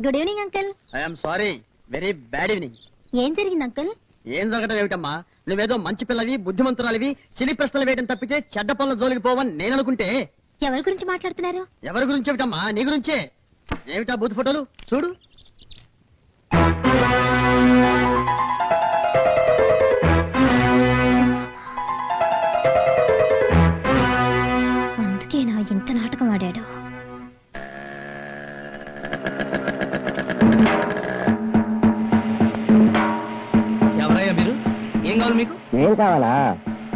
Good evening uncle. I'm sorry, very bad evening. ఏం జరిగింది uncle? ఏం జరగడం ఏమిటమ్మా, నువ్వేదో మంచి పిల్లవి, బుద్ధిమంతురాలివి, చిలి ప్రశ్నలు వేయడం తప్పితే చెడ్డ పనుల జోలికి పోవని నేను అనుకుంటే. ఎవరి గురించి మాట్లాడుతున్నారు? ఎవరి గురించి ఏమిటమ్మా, నీ గురించే. ఏమిటా బూత్ ఫోటోలు చూడు. అందుకేనా ఇంత నాటకం ఆడాడు? ఎవరయ్యా మీరు? ఏం కావాలి మీకు? ఏం కావాలా?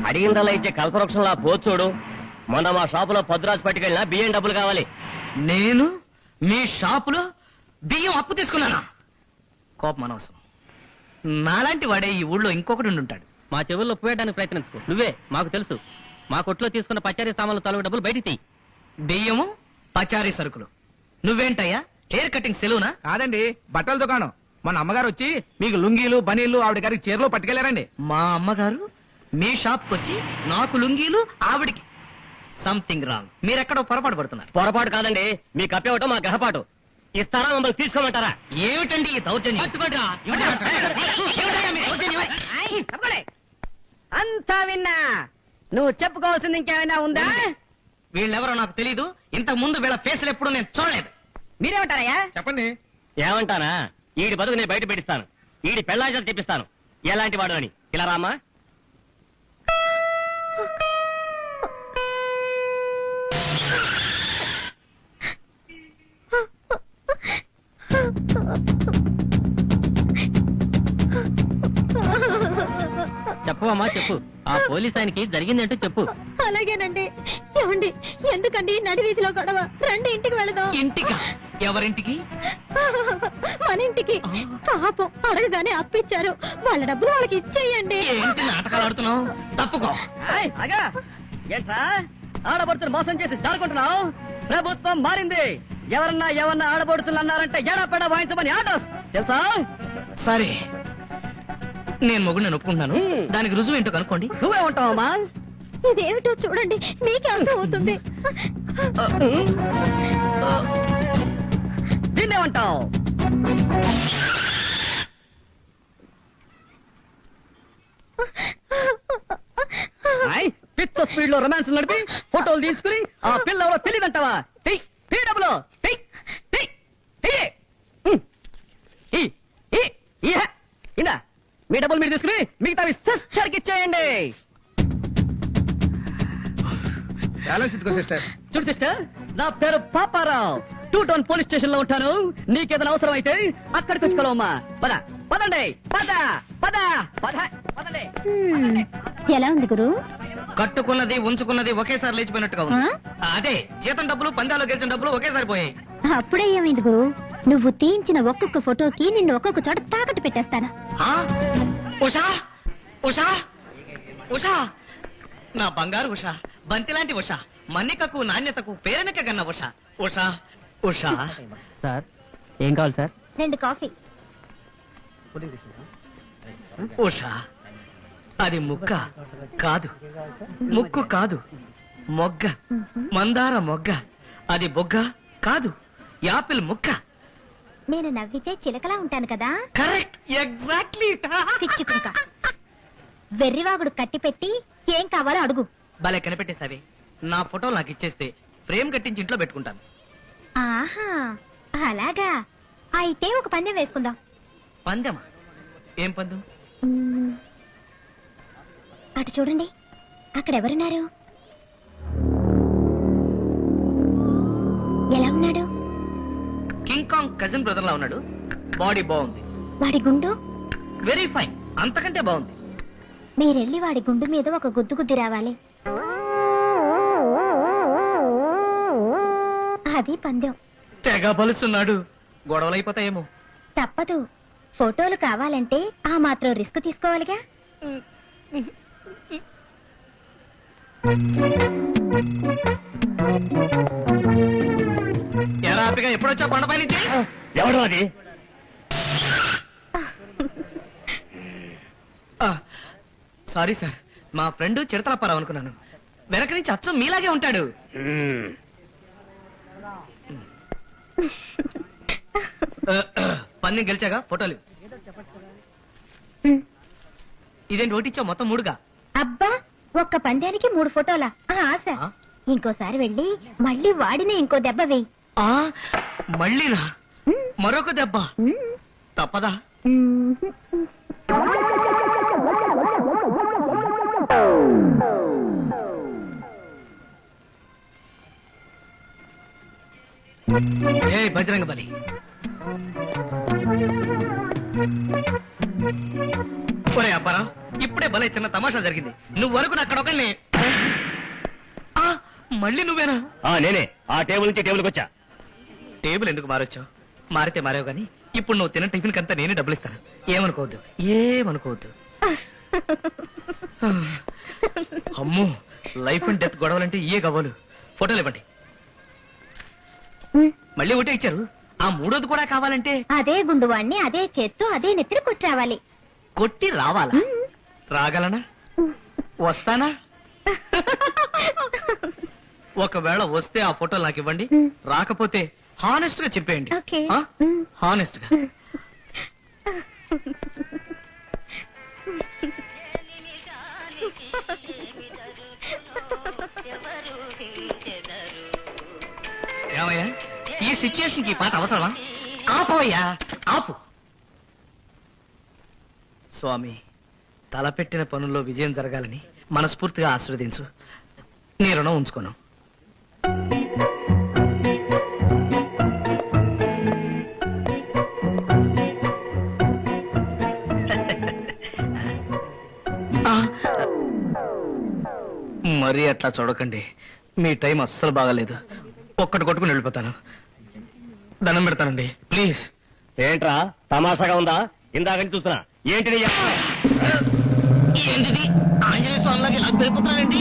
అడిగిందల్లా ఇచ్చే కల్పవృక్షంలా పోచూడు. మొన్న మా షాపులో పొద్దురాజు పట్టుకెళ్ళినా బియ్యం డబ్బులు కావాలి. నేను మీ షాపులో బియ్యం అప్పు తీసుకున్నానా? కోపం అనవసరం. నాలాంటి వాడే ఈ ఊళ్ళో ఇంకొకటి ఉంటాడు. మా చెవుల్లో పోయడానికి ప్రయత్నించుకో. నువ్వే మాకు తెలుసు. మా కొట్లో తీసుకున్న పచారీ సామాన్లు తాలూకు డబ్బులు బయటికి తీ. బియ్యము, పచారీ సరుకులు. నువ్వేంటయ్యా, హెయిర్ కటింగ్ సెలవునా? కాదండి, బట్టల దుకాణం. మన అమ్మగారు వచ్చి మీకు లుంగీలు బనీళ్లు ఆవిడ గారికి చీరలో పట్టుకెళ్లారండి. మా అమ్మగారు మీ షాప్కి వచ్చి నాకు లుంగీలు, ఆవిడికి సంథింగ్ రాంగ్. మీరెక్కడో పొరపాటు పడుతున్నారు. పొరపాటు కాదండి, మీ కప్పేవటం మా గ్రహపాటు. ఇస్తారా, మమ్మల్ని తీసుకోమంటారా? ఏమిటండి ఈ దౌర్జన్యం? అంతా విన్నా. నువ్వు చెప్పుకోవాల్సింది ఇంకేమైనా ఉందా? వీళ్ళెవరో నాకు తెలీదు. ఇంతకు ముందు వీళ్ళ ఫేసులు ఎప్పుడు నేను చూడలేదు. మీరేమంటారయ్యా? చెప్పండి. ఏమంటానా, ఈడి బతుకు నేను బయట పెట్టిస్తాను. ఈడి పెళ్ళాజలు తెప్పిస్తాను. ఎలాంటి వాడు అని. ఇలా రామ్మా. చెప్పవమ్మా, చెప్పు. ఆ పోలీస్ ఆయనకి జరిగిందంటూ చెప్పు. అలాగేనండి. ఏమండి, ఎందుకండి నడివీధిలో గొడవ? రండి ఇంటికి వెళదాం. ఇంటికా? ఎవరింటికి? మన ఇంటికి. పాపం అడగగానే అప్పిచ్చారు. వాళ్ళ డబ్బులు వాళ్ళకి ఇచ్చేయండి. ఏంటి నాటకాలు ఆడుతున్నావు? తప్పుకో. ఏంట్రా ఆడబడుతులు మోసం చేసి జారుకుంటున్నావు? ప్రభుత్వం మారింది. ఎవరన్నా ఆడబడుతులు అన్నారంటే ఎడపెడ వాయించమని ఆర్డర్స్ తెలుసా? సరే, నేను మొగుడు ఒప్పుకుంటున్నాను. దానికి రుజువు ఏంటో కనుక్కోండి. నువ్వే ఉంటావమ్మా. ఇదేమిటో చూడండి, మీకే అర్థం అవుతుంది. దీన్నేమంటావు? పిచ్చ స్పీడ్ లో రొమాన్స్ నడిపి ఫోటోలు తీసుకుని ఆ పిల్ల ఎవరో తెలియదంటావా? డబ్బులు ఇందా, మీ డబ్బులు మీరు తీసుకుని మిగతావి సిస్టర్కి ఇచ్చేయండి. ఆలోచించుకో సిస్టర్. చూడు సిస్టర్, నా పేరు పాపారావు. 2 టౌన్ పోలీస్ స్టేషన్ లో ఉంటాను. నీకేదైనా అవసరం అయితే అక్కడికి వచ్చుకోవాలమ్మా. పద పదండి, పద పద పద పదండి. ఎలా ఉంది గురు? కట్టుకున్నది ఉంచుకున్నది ఒకేసారి లేచిపోయినట్టుగా ఉంది. అదే జీతం డబ్బులు, పందాలు గెలిచిన డబ్బులు ఒకేసారి పోయాయి. అప్పుడే ఏమైంది గురు? నువ్వు తీయించిన ఒక్కొక్క ఫోటోకి నిన్ను ఒక్కొక్క చోట తాకట్టు పెట్టేస్తాను. ఉషా, ఉషా, ఉషా, నా బంగారు ఉషా, బంతిలాంటి ఉషా, మన్నికకు నాణ్యతకు పేరెనక గన్న ఉషా. ఉషా, ఉషా. సార్, ఏం కావాలి సార్? 2 కాఫీ. ఉషా, అది ముక్క కాదు, ముక్కు కాదు, మొగ్గ, మందార మొగ్గ. అది బొగ్గ కాదు, యాపిల్ ముక్క. నేను నవ్వితే చిలకలా ఉంటాను కదా? Correct, exactly. పిచ్చుకుంక వెర్రివాగుడు కట్టి పెట్టి ఏం కావాలో అడుగు. భలే కనిపెట్టేసావి. నా ఫోటోలు నాకు ఇచ్చేస్తే ఫ్రేమ్ కట్టించి ఇంట్లో పెట్టుకుంటాను. ఆహా, అలాగా. అయితే ఒక పందెం వేసుకుందాం. పందెమా? ఏం పందెం? అటు చూడండి, అక్కడ ఎవరున్నారు? ఎలా ఉన్నాడు? కింగ్ కాంగ్ కజిన్ బ్రదర్ లా ఉన్నాడు. బాడీ బాగుంది. వాడి గుండు వెరీ ఫైన్, అంతకంటే బాగుంది. మీరెళ్ళి వాడి గుండు మీద ఒక గుద్దు గుద్ది రావాలి. అది పందెం. తెగ బలుస్తున్నాడు. గొడవలు అయిపోతాయేమో. తప్పదు. ఫోటోలు కావాలంటే ఆ మాత్రం రిస్క్ తీసుకోవాలిగా. ఎలా హ్యాపీగా ఎప్పుడొచ్చా కొండపై నుంచి? ఎవడు అది? సారీ సార్, మా ఫ్రెండ్ చిరతలప్పారావు అనుకున్నాను. వెనక నుంచి అచ్చం మీలాగే ఉంటాడు. పందెం గెలిచాగా ఫోటోలు ఇవ్వు. ఇదేంటి ఓటిచ్చావు మొత్తం 3గా? అబ్బా ఒక్క పందానికి 3 ఫోటోలా ఆశ. ఆ? ఇంకోసారి వెళ్ళి మళ్ళీ వాడినే ఇంకో దెబ్బ వేయి. ఆ, మళ్ళీనా? మరొక దెబ్బ తప్పదా? జై బజరంగ బలి. ఒరే అబ్బారా, ఇప్పుడే భలే చిన్న తమాషా జరిగింది. నువ్వు వరకు అక్కడ ఒకరిని మళ్ళీ నువ్వేనా? నేనే ఆ టేబుల్ నుంచి టేబుల్కి వచ్చా. టేబుల్ ఎందుకు మారొచ్చావు? మారితే మారావు గానీ ఇప్పుడు నువ్వు తిన్న టిఫిన్ కంతా నేనే డబ్బులు ఇస్తాను. ఏమనుకోవద్దు, ఏమనుకోవద్దు. అమ్మో, లైఫ్ అండ్ డెత్ గొడవలంటే ఇయే గవ్వలు. ఫోటోలు ఇవ్వండి. మళ్ళీ ఒకటే ఇచ్చారు. ఆ 3వది కూడా కావాలంటే అదే గుండువాణ్ణి అదే చేత్తో అదే నెత్తిన కొట్టావాలి. కొట్టి రావాలా? రాగలనా? వస్తానా? ఒకవేళ వస్తే ఆ ఫోటోలు నాకు ఇవ్వండి. రాకపోతే హానెస్ట్ గా చెప్పేయండి. ఓకే. హానెస్ట్ గా. ఏమయ్యా, ఈ సిచ్యుయేషన్ కి పాట అవసరమా? ఆపోయ్యా, ఆపు. స్వామి, తలపెట్టిన పనుల్లో విజయం జరగాలని మనస్ఫూర్తిగా ఆశీర్వదించు. నీ రుణం ఉంచుకోను. మరీ అట్లా చూడకండి. మీ టైం అస్సలు బాగాలేదు. ఒక్కటి కొట్టుకుని వెళ్ళిపోతాను. దండం పెడతానండి, ప్లీజ్. ఏంట్రా తమాషాగా ఉందా? ఇందాకని చూస్తున్నా. ఏంటి నీ యా- ఏంటిది? ఆంజనేయ స్వామిలాగా ఇలా వెళ్ళిపోతానండి.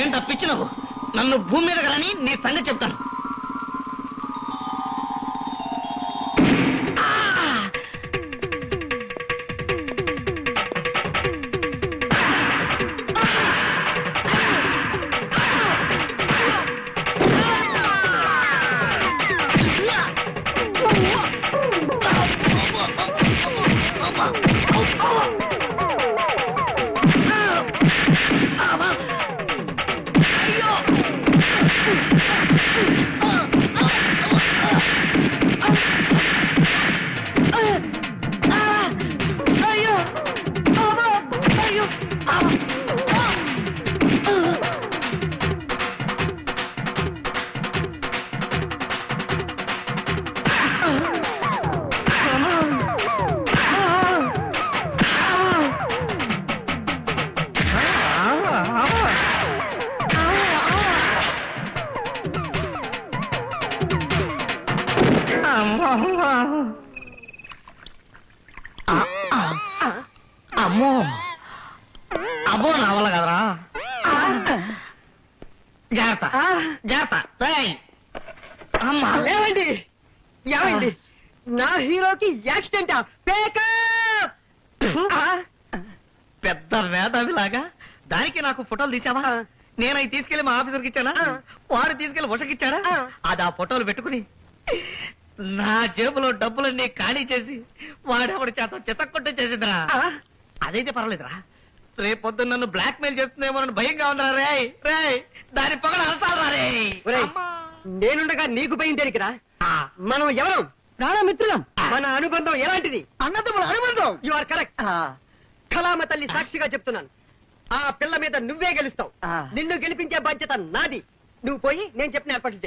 ఏం తప్పించినావు? నన్ను భూమి మీద కానీ నీ సంగతి చెప్తాను. అమ్మో, అబ్బో నా వల్ల కదరా. జాగ్రత్త, జాగ్రత్త. అమ్మా, లేవండి, ఏమైంది? నా హీరోకి యాక్సిడెంటా? పెద్ద వేదవిలాగా దానికి నాకు ఫోటోలు తీసావా? నేను అవి తీసుకెళ్లి మా ఆఫీసర్కి ఇచ్చానా? వాడు తీసుకెళ్లి ఉషకిచ్చాడా? అది ఆ ఫోటోలు పెట్టుకుని నా జేబులో డబ్బులన్నీ ఖాళీ చేసి వాడెవడి చేత చితక్కొట్టు చేసిందిరా. అదైతే పర్వాలేదురా. రేపొద్దు నన్ను బ్లాక్ మెయిల్ చేస్తుందేమోనని భయంగా ఉందిరా. రే దాని పొగడ అలసాలరా. రే నేనుండగా నీకు భయం దేనికిరా? మనం ఎవరం? ప్రాణమిత్రులం. మన అనుబంధం ఎలాంటిది? అన్నదమ్ముల అనుబంధం. You are correct. కళామ తల్లి సాక్షిగా చెప్తున్నాను, ఆ పిల్ల మీద నువ్వే గెలుస్తావు. నిన్ను గెలిపించే బాధ్యత నాది. నువ్వు పోయి నేను చెప్పిన ఏర్పాట్లు చేయి.